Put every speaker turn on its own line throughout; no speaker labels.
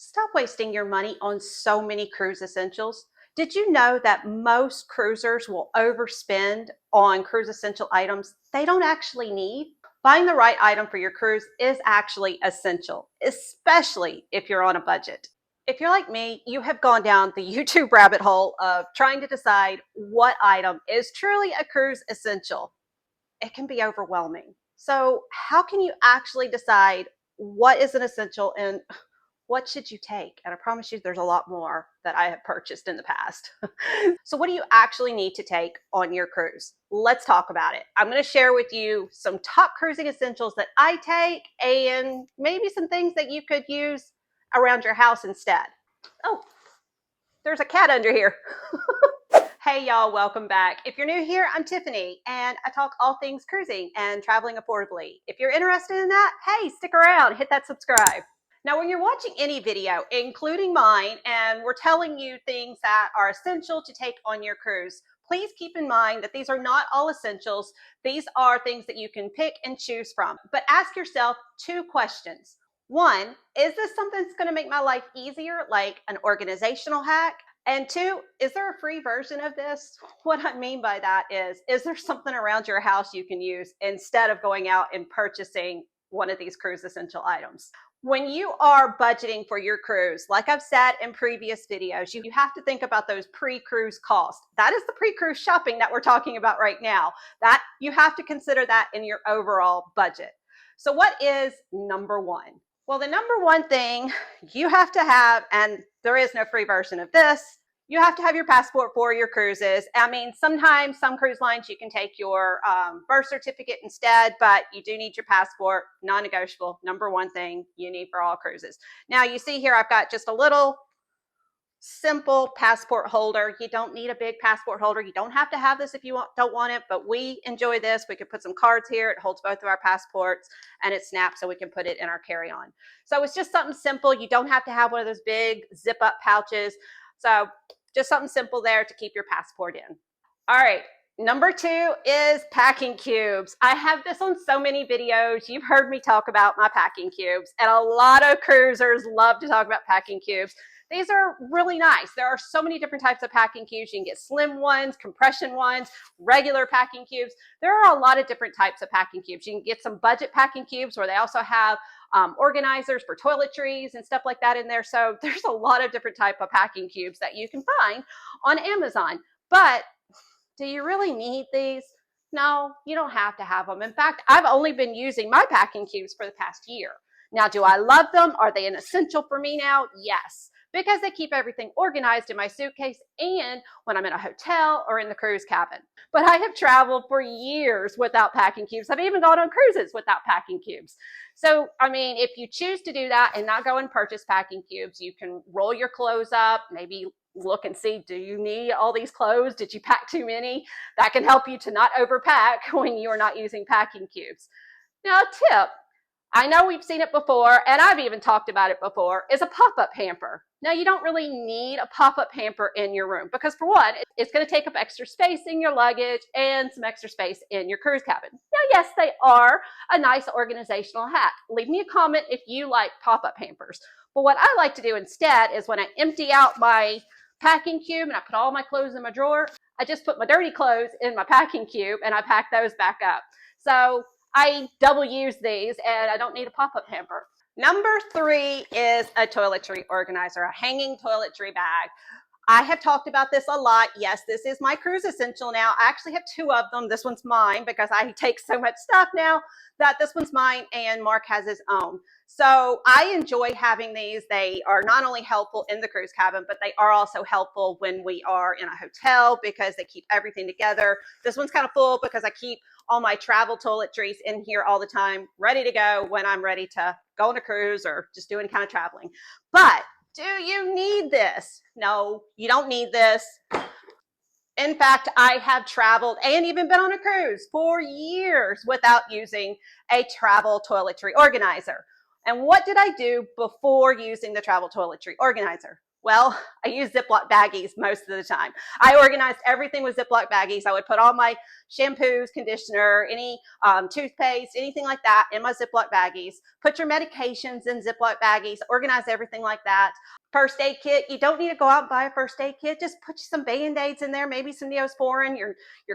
Stop wasting your money on so many cruise essentials. Did you know that most cruisers will overspend on cruise essential items they don't actually need? Buying the right item for your cruise is actually essential, especially if you're on a budget. If you're like me, you have gone down the YouTube rabbit hole of trying to decide what item is truly a cruise essential. It can be overwhelming. So, how can you actually decide what is an essential and what should you take? And I promise you, there's a lot more that I have purchased in the past. So, what do you actually need to take on your cruise? Let's talk about it. I'm going to share with you some top cruising essentials that I take and maybe some things that you could use around your house instead. Oh, there's a cat under here. Hey y'all, welcome back. If you're new here, I'm Tiffany and I talk all things cruising and traveling affordably. If you're interested in that, hey, stick around, hit that subscribe. Now, when you're watching any video, including mine, and we're telling you things that are essential to take on your cruise, please keep in mind that these are not all essentials. These are things that you can pick and choose from. But ask yourself two questions. One, is this something that's going to make my life easier, like an organizational hack? And two, is there a free version of this? What I mean by that is there something around your house you can use instead of going out and purchasing one of these cruise essential items? When you are budgeting for your cruise, like I've said in previous videos, you have to think about those pre-cruise costs. That is the pre-cruise shopping that we're talking about right now. That you have to consider that in your overall budget. So what is number one? Well, the number one thing you have to have, and there is no free version of this, you have to have your passport for your cruises. I mean, sometimes some cruise lines you can take your birth certificate instead, but you do need your passport, non-negotiable, number one thing you need for all cruises. Now you see here, I've got just a little simple passport holder. You don't need a big passport holder. You don't have to have this if you don't want it, but we enjoy this. We could put some cards here. It holds both of our passports and it snaps so we can put it in our carry-on. So it's just something simple. You don't have to have one of those big zip up pouches. So just something simple there to keep your passport in. All right. Number two is packing cubes. I have this on so many videos. You've heard me talk about my packing cubes, and a lot of cruisers love to talk about packing cubes. These are really nice. There are so many different types of packing cubes. You can get slim ones, compression ones, regular packing cubes. There are a lot of different types of packing cubes. You can get some budget packing cubes where they also have organizers for toiletries and stuff like that in there. So there's a lot of different type of packing cubes that you can find on Amazon. But do you really need these? No, you don't have to have them. In fact, I've only been using my packing cubes for the past year. Now, do I love them? Are they an essential for me now? Yes, because they keep everything organized in my suitcase and when I'm in a hotel or in the cruise cabin. But I have traveled for years without packing cubes. I've even gone on cruises without packing cubes. So, I mean, if you choose to do that and not go and purchase packing cubes, you can roll your clothes up, maybe look and see, do you need all these clothes? Did you pack too many? That can help you to not overpack when you are not using packing cubes. Now, a tip, I know we've seen it before, and I've even talked about it before, is a pop-up hamper. Now, you don't really need a pop-up hamper in your room because, for one, it's going to take up extra space in your luggage and some extra space in your cruise cabin. Now, yes, they are a nice organizational hack. Leave me a comment if you like pop-up hampers. But what I like to do instead is when I empty out my packing cube and I put all my clothes in my drawer, I just put my dirty clothes in my packing cube and I pack those back up. So I double use these and I don't need a pop-up hamper. Number three is a toiletry organizer, a hanging toiletry bag. I have talked about this a lot. Yes, this is my cruise essential now. I actually have two of them. This one's mine because I take so much stuff now that this one's mine and Mark has his own. So I enjoy having these. They are not only helpful in the cruise cabin, but they are also helpful when we are in a hotel because they keep everything together. This one's kind of full because I keep all my travel toiletries in here all the time, ready to go when I'm ready to go on a cruise or just do any kind of traveling. But do you need this? No, you don't need this. In fact, I have traveled and even been on a cruise for years without using a travel toiletry organizer. And what did I do before using the travel toiletry organizer? Well, I use Ziploc baggies most of the time. I organized everything with Ziploc baggies. I would put all my shampoos, conditioner, any toothpaste, anything like that in my Ziploc baggies. Put your medications in Ziploc baggies, organize everything like that. First aid kit, you don't need to go out and buy a first aid kit. Just put some Band-Aids in there, maybe some Neosporin, your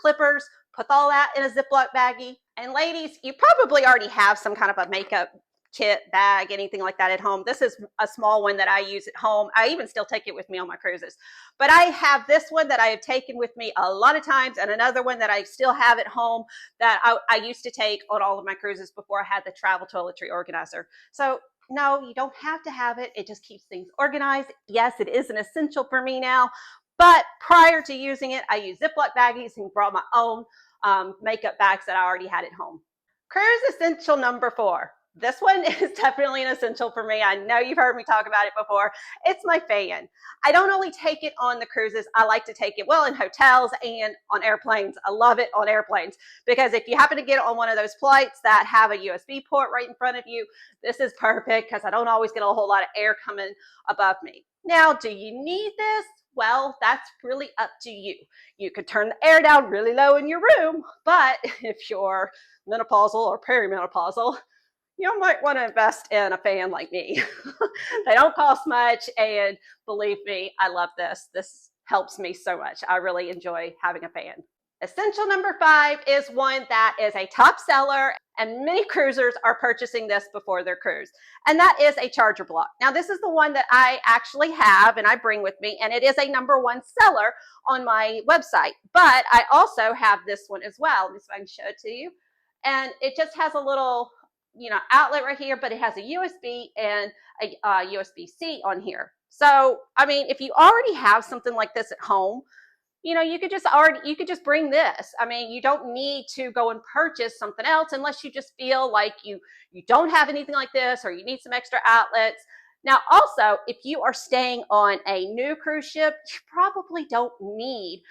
clippers, put all that in a Ziploc baggie. And ladies, you probably already have some kind of a makeup kit, bag, anything like that at home. This is a small one that I use at home. I even still take it with me on my cruises. But I have this one that I have taken with me a lot of times, and another one that I still have at home that I used to take on all of my cruises before I had the travel toiletry organizer. So no, you don't have to have it. It just keeps things organized. Yes, it is an essential for me now, but prior to using it, I used Ziploc baggies and brought my own makeup bags that I already had at home. Cruise essential number 4. This one is definitely an essential for me. I know you've heard me talk about it before. It's my fan. I don't only take it on the cruises. I like to take it, well, in hotels and on airplanes. I love it on airplanes because if you happen to get on one of those flights that have a USB port right in front of you, this is perfect because I don't always get a whole lot of air coming above me. Now, do you need this? Well, that's really up to you. You could turn the air down really low in your room, but if you're menopausal or perimenopausal, you might want to invest in a fan like me. They don't cost much, and believe me, I love this. This helps me so much. I really enjoy having a fan. Essential number 5 is one that is a top seller, and many cruisers are purchasing this before their cruise, and that is a charger block. Now, this is the one that I actually have and I bring with me, and it is a #1 seller on my website, but I also have this one as well. Let me see if I can show it to you. And it just has a little outlet right here, but it has a USB and a USB-C on here. So, I mean, if you already have something like this at home, you could just bring this. I mean, you don't need to go and purchase something else unless you just feel like you don't have anything like this or you need some extra outlets. Now, also, if you are staying on a new cruise ship, you probably don't need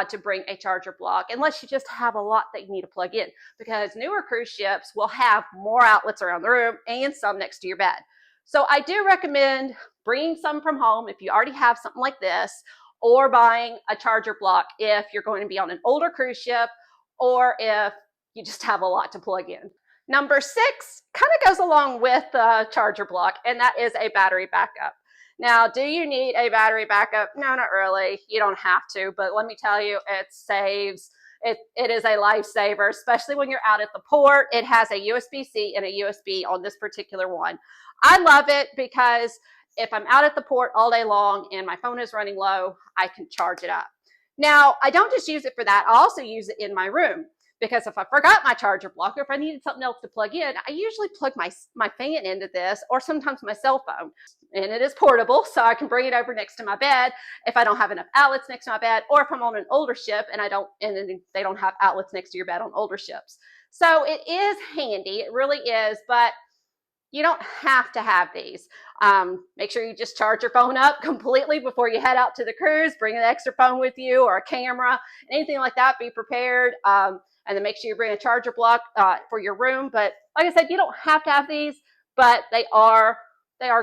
to bring a charger block unless you just have a lot that you need to plug in, because newer cruise ships will have more outlets around the room and some next to your bed. So I do recommend bringing some from home if you already have something like this, or buying a charger block if you're going to be on an older cruise ship or if you just have a lot to plug in. Number 6 kind of goes along with the charger block, and that is a battery backup. Now, do you need a battery backup? No, not really. You don't have to, but let me tell you, it is a lifesaver, especially when you're out at the port. It has a USB-C and a USB on this particular one. I love it because if I'm out at the port all day long and my phone is running low, I can charge it up. Now, I don't just use it for that. I also use it in my room, because if I forgot my charger block or if I needed something else to plug in, I usually plug my fan into this, or sometimes my cell phone. And it is portable, so I can bring it over next to my bed if I don't have enough outlets next to my bed, or if I'm on an older ship and they don't have outlets next to your bed on older ships. So it is handy, it really is, but you don't have to have these. Make sure you just charge your phone up completely before you head out to the cruise. Bring an extra phone with you or a camera, anything like that. Be prepared. And then make sure you bring a charger block for your room. But like I said, you don't have to have these, but they are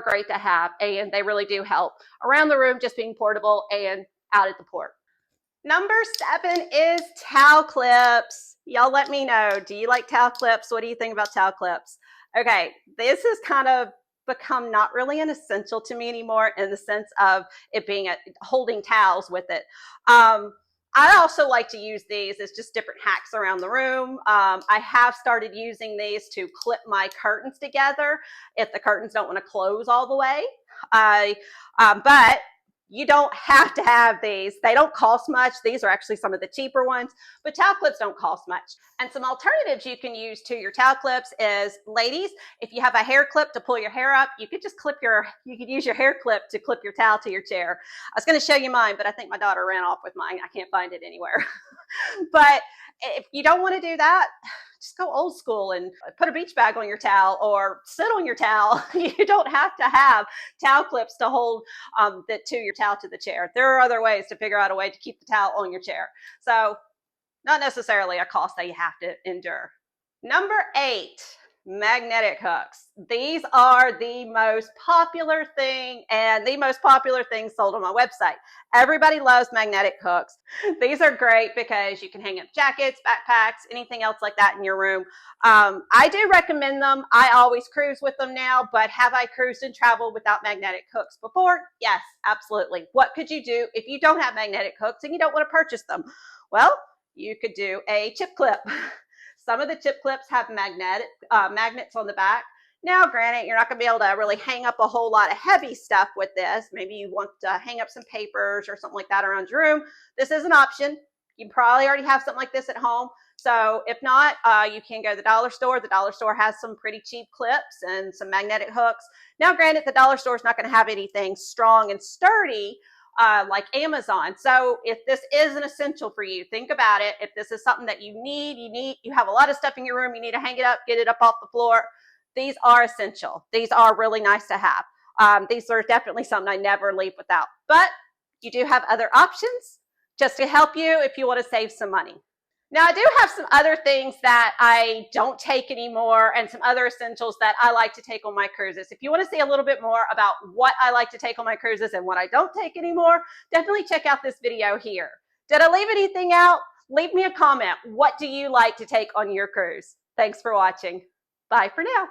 great to have, and they really do help around the room, just being portable and out at the port. Number 7 is towel clips. Y'all let me know. Do you like towel clips? What do you think about towel clips? Okay, this has kind of become not really an essential to me anymore, in the sense of it being holding towels with it. I also like to use these as just different hacks around the room. I have started using these to clip my curtains together if the curtains don't want to close all the way. But you don't have to have these. They don't cost much. These are actually some of the cheaper ones, but towel clips don't cost much. And some alternatives you can use to your towel clips is, ladies, if you have a hair clip to pull your hair up, you could use your hair clip to clip your towel to your chair. I was going to show you mine, but I think my daughter ran off with mine. I can't find it anywhere. But if you don't want to do that, just go old school and put a beach bag on your towel or sit on your towel. You don't have to have towel clips to hold your towel to the chair. There are other ways to figure out a way to keep the towel on your chair. So not necessarily a cost that you have to endure. Number 8, Magnetic hooks. These are the most popular thing and the most popular thing sold on my website. Everybody loves magnetic hooks. These are great because you can hang up jackets, backpacks, anything else like that in your room. I do recommend them. I always cruise with them now, but have I cruised and traveled without magnetic hooks before? Yes, absolutely. What could you do if you don't have magnetic hooks and you don't want to purchase them? Well, you could do a chip clip. Some of the chip clips have magnets on the back. Now, granted, you're not going to be able to really hang up a whole lot of heavy stuff with this. Maybe you want to hang up some papers or something like that around your room. This is an option. You probably already have something like this at home. So if not, you can go to the dollar store. The dollar store has some pretty cheap clips and some magnetic hooks. Now, granted, the dollar store is not going to have anything strong and sturdy like Amazon. So if this is an essential for you, think about it. If this is something that you have a lot of stuff in your room, you need to hang it up, get it up off the floor. These are essential. These are really nice to have. These are definitely something I never leave without. But you do have other options just to help you if you want to save some money. Now, I do have some other things that I don't take anymore and some other essentials that I like to take on my cruises. If you want to see a little bit more about what I like to take on my cruises and what I don't take anymore, definitely check out this video here. Did I leave anything out? Leave me a comment. What do you like to take on your cruise? Thanks for watching. Bye for now.